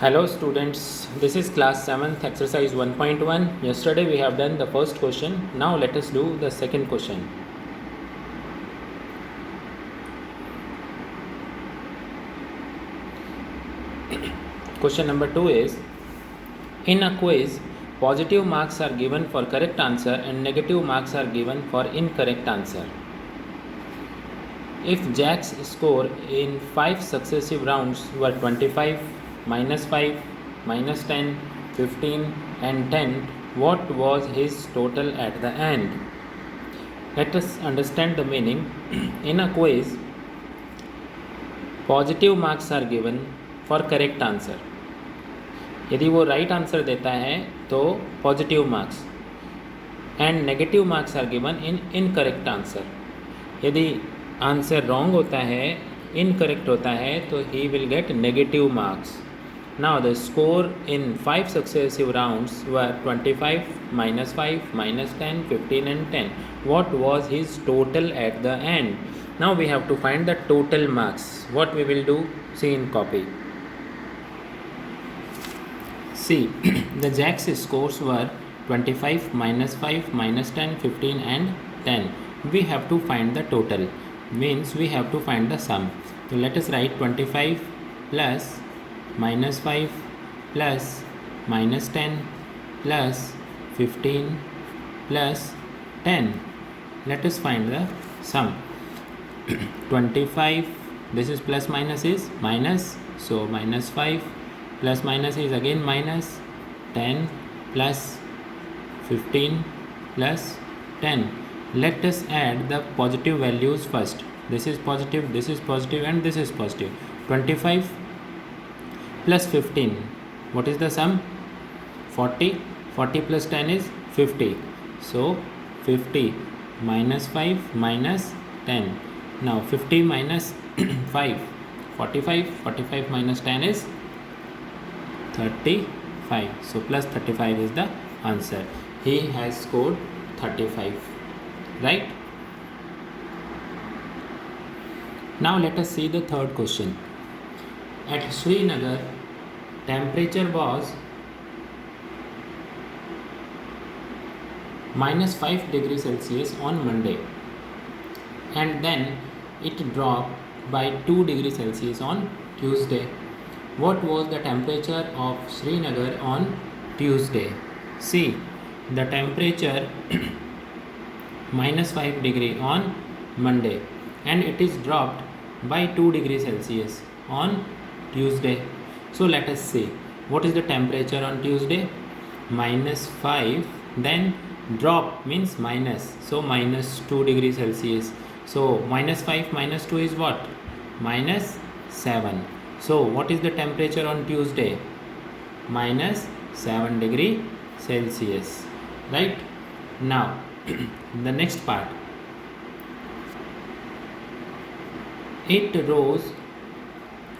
Hello students, this is class 7th exercise 1.1. Yesterday we have done the first question. Now let us do the second question. Question number 2 is, in a quiz, positive marks are given for correct answer and negative marks are given for incorrect answer. If Jack's score in 5 successive rounds were 25, -5, -10, 15 and 10, what was his total at the end? Let us understand the meaning. In a quiz, positive marks are given for correct answer. यदि वो right answer देता है तो positive marks, and negative marks are given in incorrect answer. यदि answer wrong होता है, incorrect होता है, तो he will get negative marks. Now the score in 5 successive rounds were 25, -5, -10, 15 and 10. What was his total at the end? Now we have to find the total marks. What we will do? See in copy. See, the Jack's scores were 25, -5, -10, 15 and 10. We have to find the total. Means we have to find the sum. So let us write 25 plus -5 plus -10 plus 15 plus 10. Let us find the sum. 25, this is plus minus is minus, so -5 plus minus is again minus, 10 plus 15 plus 10. Let us add the positive values first. This is positive, this is positive and this is positive. 25 plus 15, what is the sum? 40. 40 plus 10 is 50. So 50 minus 5 minus 10. Now 50 minus 5, 45. 45 minus 10 is 35. So plus 35 is the answer. He has scored 35. Right? Now let us see the third question. At Srinagar, temperature was -5 degrees Celsius on Monday, and then it dropped by 2 degrees Celsius on Tuesday. What was the temperature of Srinagar on Tuesday? See, the temperature -5 degree on Monday, and it is dropped by 2 degrees Celsius on Tuesday. So let us see what is the temperature on Tuesday. -5, then drop means minus, so -2 degrees Celsius. So -5 minus 2 is what? -7. So what is the temperature on Tuesday? -7 degree Celsius. Right? Now the next part, it rose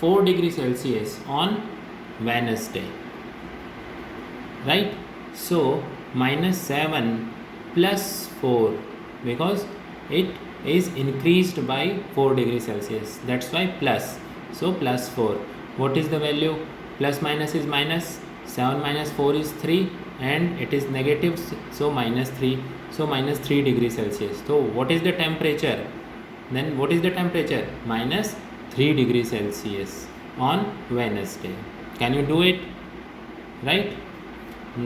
4 degrees Celsius on Wednesday. Right? So -7 plus 4, because it is increased by 4 degrees Celsius. That's why plus. So plus 4. What is the value? Plus minus is minus. 7 minus 4 is 3, and it is negative, so -3. So -3 degrees Celsius. So what is the temperature? Then what is the temperature? -3 degrees Celsius on Wednesday. Can you do it? Right?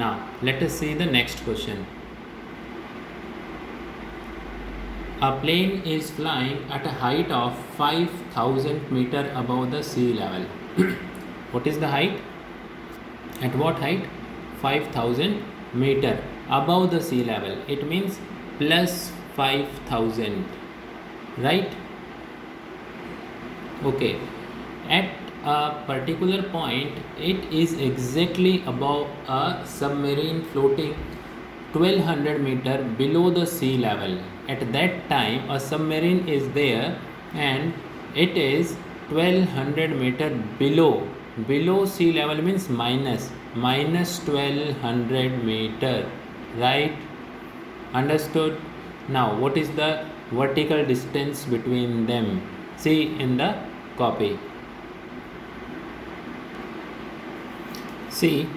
Now let us see the next question. A plane is flying at a height of 5,000 meter above the sea level. What is the height? At what height? 5,000 meter above the sea level. It means plus 5,000. Right? Okay. At a particular point, it is exactly above a submarine floating 1200 meter below the sea level. At that time, a submarine is there and it is 1200 meter below. Below sea level means minus 1200 meter. Right? Understood? Now what is the vertical distance between them? See in the copy. See,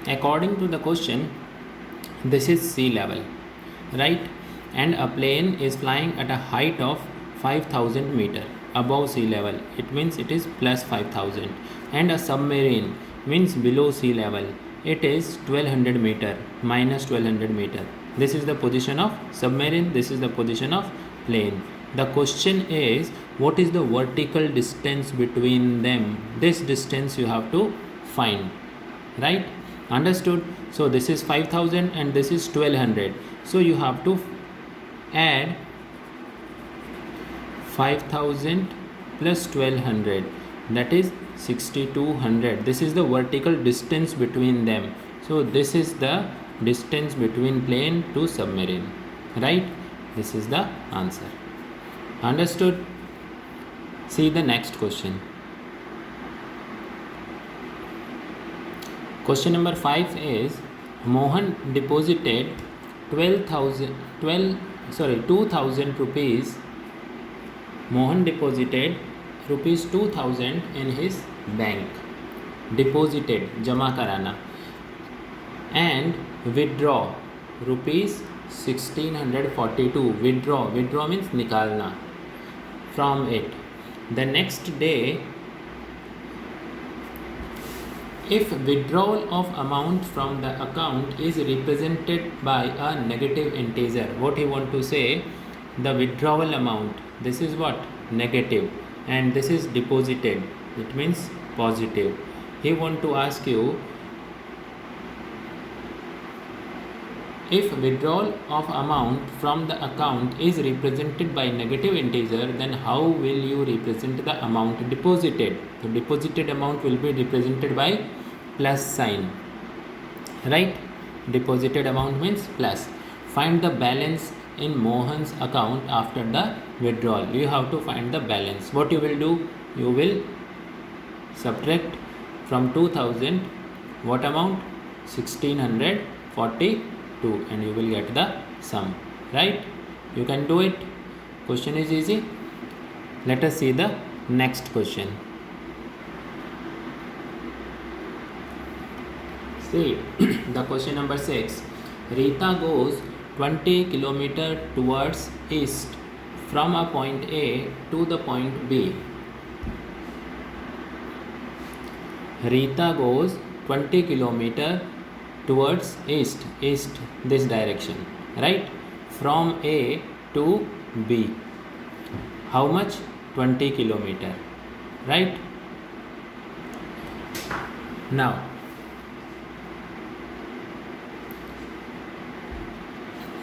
according to the question, this is sea level, right? And a plane is flying at a height of 5000 meter above sea level. It means it is plus 5000. And a submarine means below sea level. It is 1200 meter minus 1200 meter. This is the position of submarine. This is the position of plane. The question is, what is the vertical distance between them? This distance you have to find, right? Understood? So this is 5000 and this is 1200. So you have to add 5000 plus 1200, that is 6200. This is the vertical distance between them. So this is the distance between plane to submarine, right? This is the answer. Understood? See the next question. Question number 5 is, Mohan deposited 2000 rupees. Mohan deposited rupees 2000 in his bank. Deposited, jama karana. And withdraw rupees 1642. Withdraw means nikalna from it. The next day, if withdrawal of amount from the account is represented by a negative integer, what you want to say, the withdrawal amount, this is what? Negative, and this is deposited, it means positive. He want to ask you, if withdrawal of amount from the account is represented by negative integer, then how will you represent the amount deposited? The deposited amount will be represented by plus sign, right? Deposited amount means plus. Find the balance in Mohan's account after the withdrawal. You have to find the balance. What you will do? You will subtract from 2000 what amount? 1642, and you will get the sum, right? You can do it. Question is easy. Let us see the next question. See the question number 6. Rita goes 20 km towards east from a point A to the point B. Rita goes 20 km towards east, this direction, right? From A to B. How much? 20 km, right? Now,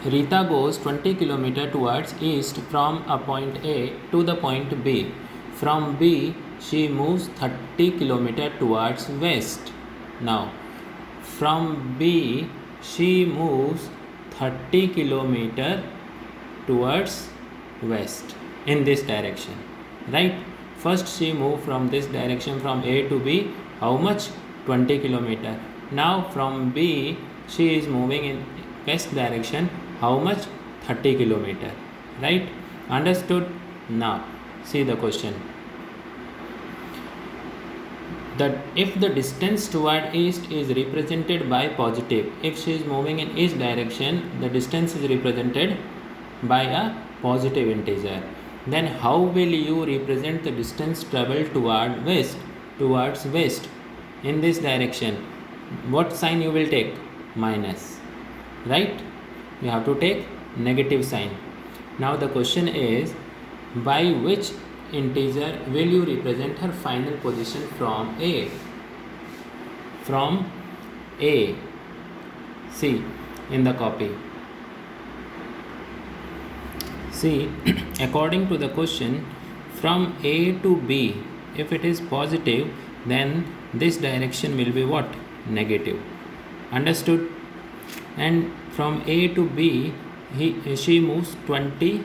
Rita goes 20 km towards east from a point A to the point B. From B, she moves 30 km towards west. Now, from B, she moves 30 km towards west in this direction, right? First, she moved from this direction from A to B. How much? 20 km. Now, from B, she is moving in west direction. How much? 30 km, right? Understood? Now see the question, that if the distance toward east is represented by positive, if she is moving in east direction, the distance is represented by a positive integer, then how will you represent the distance traveled towards west in this direction? What sign you will take? Minus, right? You have to take negative sign. Now the question is, by which integer will you represent her final position from A? From A. See in the copy. See, according to the question, from A to B, if it is positive, then this direction will be what? Negative. Understood? And from A to B, she moves 20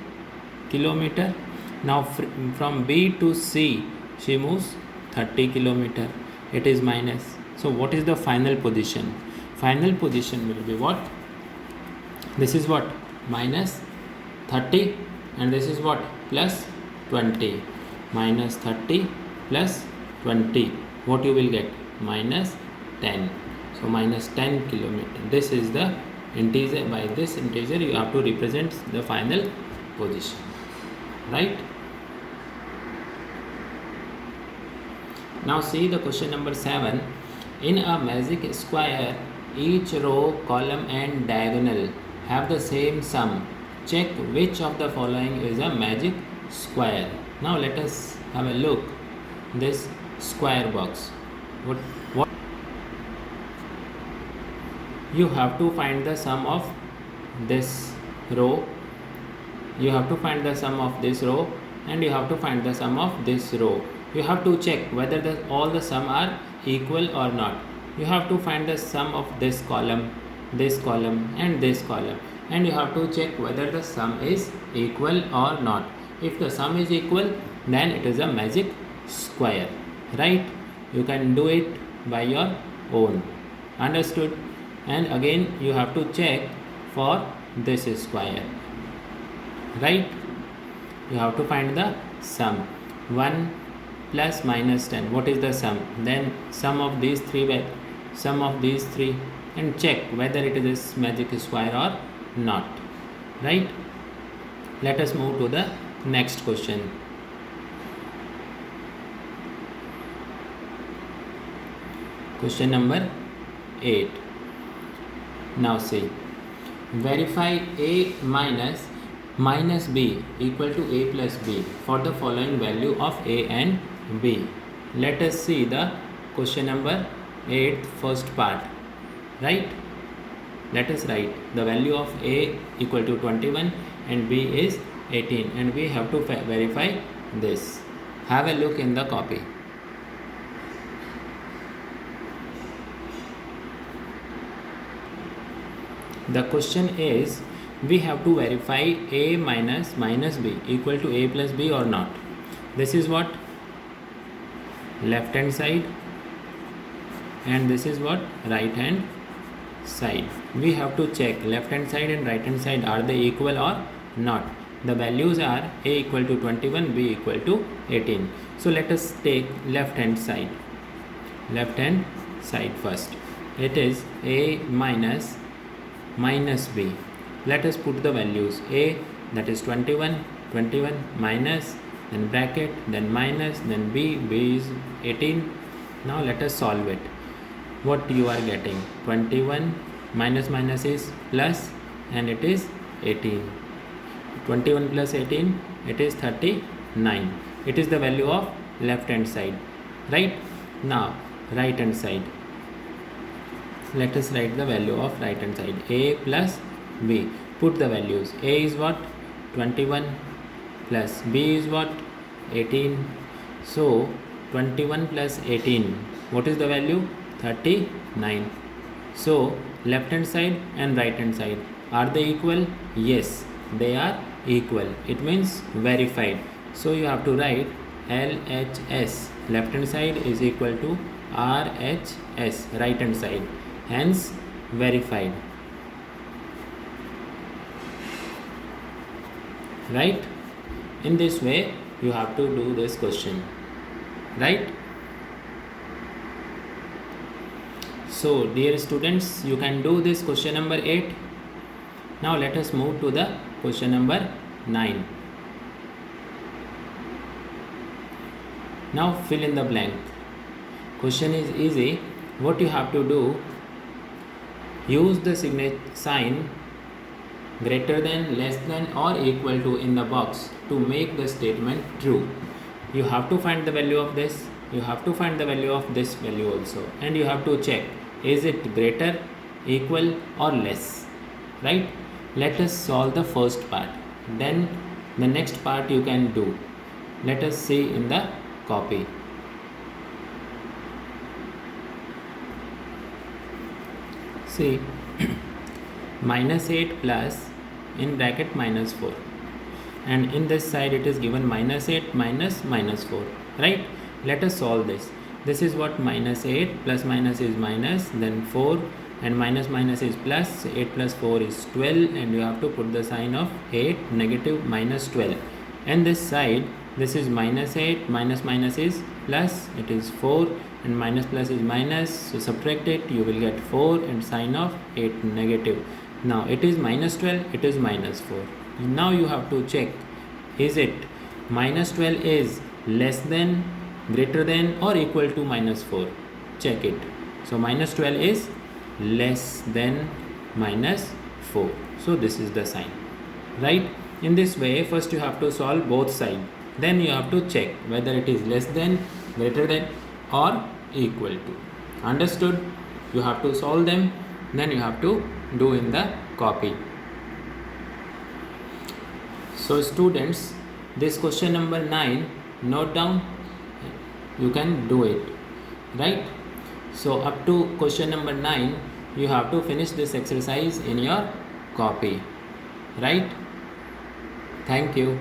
km. Now from B to C, she moves 30 km. It is minus. So what is the final position? Final position will be what? This is what? Minus 30, and this is what? Plus 20. Minus 30 plus 20. What you will get? Minus 10. So minus 10 kilometer. This is the integer. By this integer you have to represent the final position, right? Now see the question number 7. In a magic square, each row, column and diagonal have the same sum. Check which of the following is a magic square. Now let us have a look this square box. What you have to find the sum of this row, you have to find the sum of this row, and you have to find the sum of this row. You have to check whether all the sum are equal or not. You have to find the sum of this column and this column, and you have to check whether the sum is equal or not. If the sum is equal, then it is a magic square, right? You can do it by your own. Understood? And again you have to check for this square, right? You have to find the sum. 1 plus minus 10, what is the sum? Then sum of these three, and check whether it is a magic square or not, right? Let us move to the next question. Question number 8. Now see, verify A minus B equal to A plus B for the following value of A and B. Let us see the question number 8 first part, right? Let us write the value of A equal to 21 and B is 18, and we have to verify this. Have a look in the copy. The question is, we have to verify A minus B equal to A plus B or not. This is what? Left hand side, and this is what? Right hand side. We have to check left hand side and right hand side, are they equal or not. The values are A equal to 21, B equal to 18. So let us take left hand side first. It is A minus B. Let us put the values. A, that is 21 minus, then bracket, then minus, then B is 18. Now let us solve it. What you are getting? 21 minus is plus, and it is 18. 21 plus 18, it is 39. It is the value of left hand side, right? Now right hand side. Let us write the value of right hand side. A plus B. Put the values. A is what? 21 plus B is what? 18. So 21 plus 18. What is the value? 39. So left hand side and right hand side, are they equal? Yes, they are equal. It means verified. So you have to write LHS. Left hand side is equal to RHS, right hand side. Hence verified, right? In this way you have to do this question, right? So dear students, you can do this question number 8. Now let us move to the question number 9. Now fill in the blank. Question is easy. What you have to do, use the sign greater than, less than or equal to in the box to make the statement true. You have to find the value of this, you have to find the value of this value also, and you have to check, is it greater, equal or less, right? Let us solve the first part, then the next part you can do. Let us see in the copy. See, minus 8 plus in bracket minus 4, and in this side it is given minus 8 minus minus 4, right? Let us solve this. This is what? Minus 8 plus minus is minus, then 4, and minus is plus. 8 plus 4 is 12, and you have to put the sign of 8 negative minus 12, and this side This is minus 8, minus minus is plus, it is 4, and minus plus is minus, so subtract it, you will get 4, and sign of 8 negative. Now it is minus 12, it is minus 4. Now you have to check, is it minus 12 is less than, greater than, or equal to minus 4? Check it. So minus 12 is less than minus 4. So this is the sign, right? In this way, first you have to solve both sides. Then you have to check whether it is less than, greater than, or equal to. Understood? You have to solve them, then you have to do in the copy. So students, this question number 9, note down, you can do it, right? So up to question number 9, you have to finish this exercise in your copy, right? Thank you.